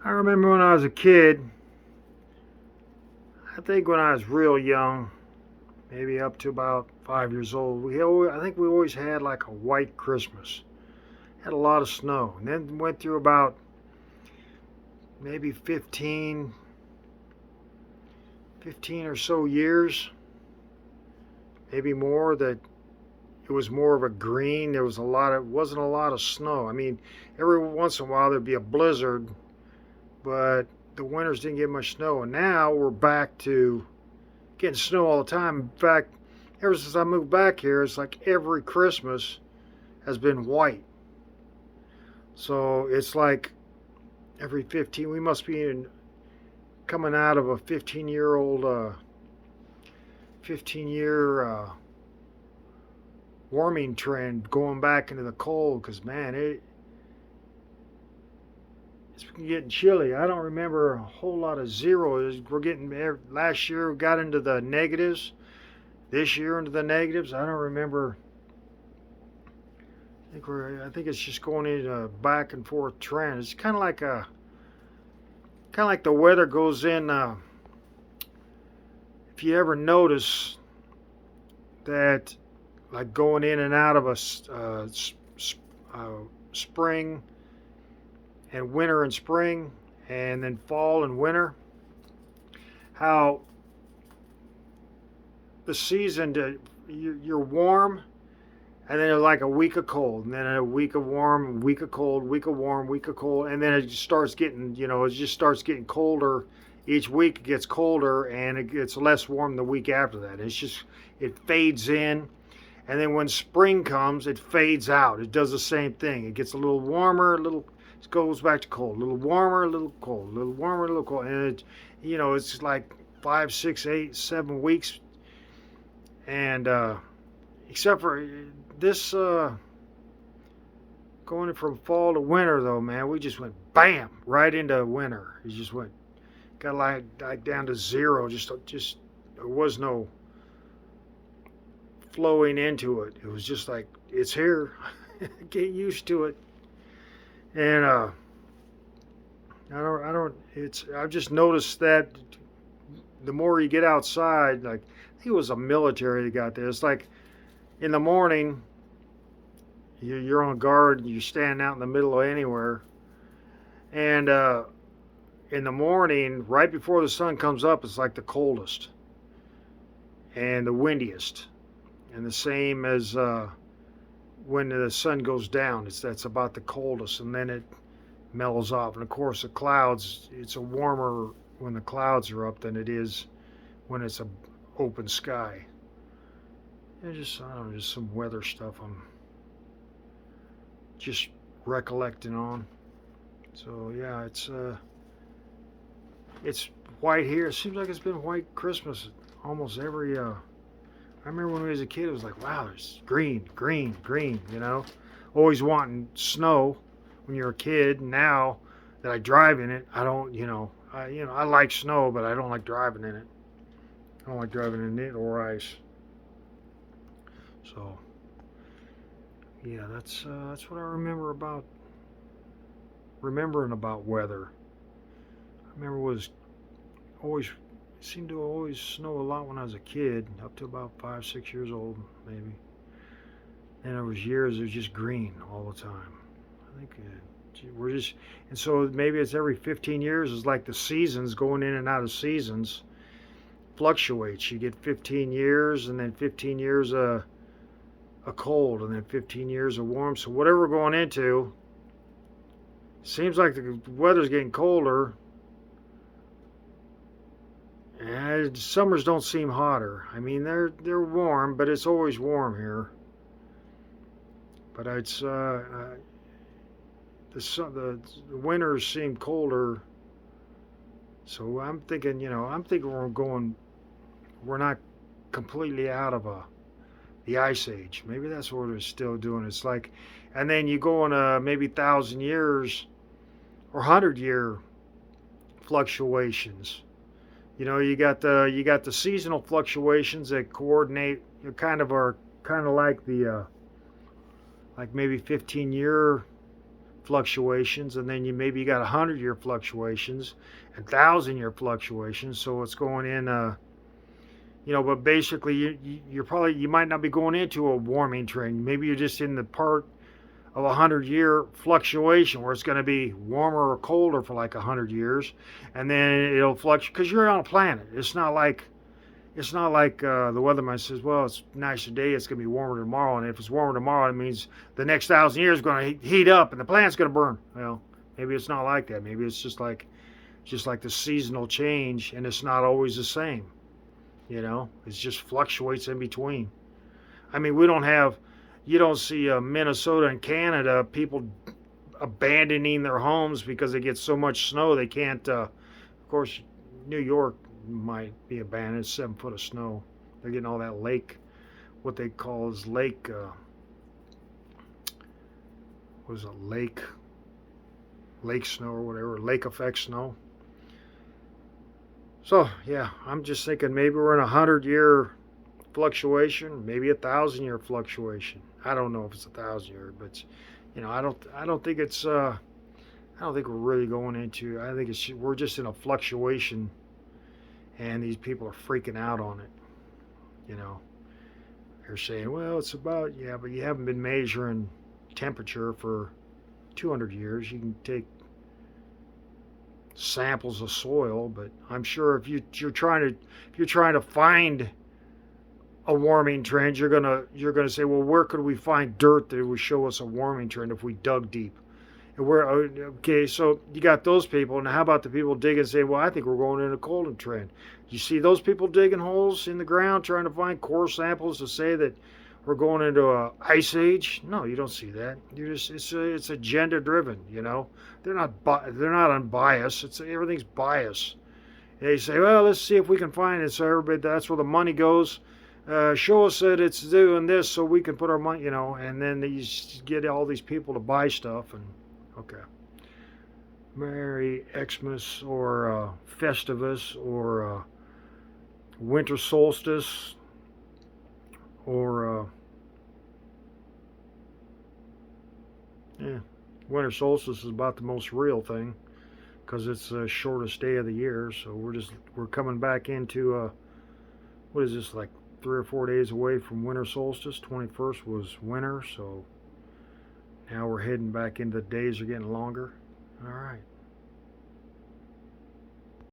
I remember when I was a kid, I think when I was real young, maybe up to about 5 years old, I think we always had like a white Christmas. Had a lot of snow, and then went through about maybe 15 or so years, maybe more, that it was more of a green. There was wasn't a lot of snow. I mean, every once in a while there'd be a blizzard, but the winters didn't get much snow. And now we're back to getting snow all the time. In fact, ever since I moved back here, it's like every Christmas has been white. So it's like every 15, we must be coming out of a 15 year warming trend, going back into the cold, because man, it's getting chilly. I don't remember a whole lot of zeros. We're getting last year we got into the negatives. This year into the negatives. I don't remember. I think it's just going into a back and forth trend. It's kind of like the weather goes in. If you ever notice that, like going in and out of a spring and winter and spring, and then fall and winter, how the season you're warm, and then like a week of cold, and then a week of warm, week of cold, week of warm, week of cold, and then it just starts getting, it just starts getting colder. Each week it gets colder, and it gets less warm the week after that. It fades in, and then when spring comes, it fades out. It does the same thing. It gets a little warmer, it goes back to cold. A little warmer, a little cold. A little warmer, a little cold. And it's like 5, 6, 8, 7 weeks, and except for this going from fall to winter, though, man, we just went bam right into winter. It just got like down to zero. Just there was no flowing into it. It was just like, it's here. Get used to it. And I've just noticed that the more you get outside, like, I think it was a military that got there. It's like in the morning, you're on guard, and you're standing out in the middle of anywhere, and in the morning, right before the sun comes up, it's like the coldest and the windiest, and the same as when the sun goes down. That's about the coldest, and then it mellows off. And of course, the clouds. It's a warmer when the clouds are up than it is when it's a open sky. And just, I don't know, just some weather stuff I'm just recollecting on. So yeah, it's white here. It seems like it's been white Christmas almost every. I remember when we was a kid, it was like, wow, there's green, green, green. Always wanting snow when you're a kid. Now that I drive in it, I don't. I like snow, but I don't like driving in it. I don't like driving in it or ice. So yeah, that's what I remembering about weather. I remember it was always it seemed to always snow a lot when I was a kid, up to about 5, 6 years old, maybe. And there was years it was just green all the time. I think we're just, and so maybe it's every 15 years. It's like the seasons, going in and out of seasons, fluctuates. You get 15 years, and then 15 years a cold, and then 15 years of warm. So whatever we're going into, seems like the weather's getting colder, and summers don't seem hotter. I mean, they're warm, but it's always warm here. But it's the winters seem colder. So I'm thinking, we're not completely out of the ice age. Maybe that's what it's still doing. It's like, and then you go on maybe 1,000 years or 100-year fluctuations. You got the seasonal fluctuations that coordinate. Are kind of like the like maybe 15-year fluctuations, and then you got 100-year fluctuations, and 1,000-year fluctuations. So it's going in, but basically you might not be going into a warming trend. Maybe you're just in the part of 100-year fluctuation where it's going to be warmer or colder for like 100 years, and then it'll fluctuate because you're on a planet. It's not like the weatherman says, well, it's nice today, it's going to be warmer tomorrow, and if it's warmer tomorrow, it means the next 1,000 years is going to heat up and the planet's going to burn. Well, maybe it's not like that. Maybe it's just like the seasonal change, and it's not always the same. It just fluctuates in between. I mean, you don't see Minnesota and Canada people abandoning their homes because they get so much snow they can't. Of course, New York might be abandoned. 7 foot of snow. They're getting all that lake, what they call is lake. What is it? Lake snow or whatever. Lake effect snow. So yeah, I'm just thinking maybe we're in 100-year fluctuation, maybe 1,000-year fluctuation. I don't know if it's 1,000-year, but I don't think it's. I don't think we're really going into. I think we're just in a fluctuation, and these people are freaking out on it. They're saying, well, it's about, yeah, but you haven't been measuring temperature for 200 years. You can take samples of soil, but I'm sure if you're trying to find a warming trend, you're gonna say, well, where could we find dirt that would show us a warming trend if we dug deep? And okay, so you got those people, and how about the people digging and say, well, I think we're going in a colder trend. You see those people digging holes in the ground trying to find core samples to say that we're going into a ice age? No, you don't see that. It's agenda driven. They're not unbiased. Everything's biased. They say, well, let's see if we can find it. So everybody, that's where the money goes. Show us that it's doing this so we can put our money, and then you get all these people to buy stuff. And okay, Merry Xmas or Festivus or Winter Solstice or Winter Solstice is about the most real thing because it's the shortest day of the year. So we're coming back into what is this, like 3 or 4 days away from winter solstice. 21st was winter, so now we're heading back into the days are getting longer. All right.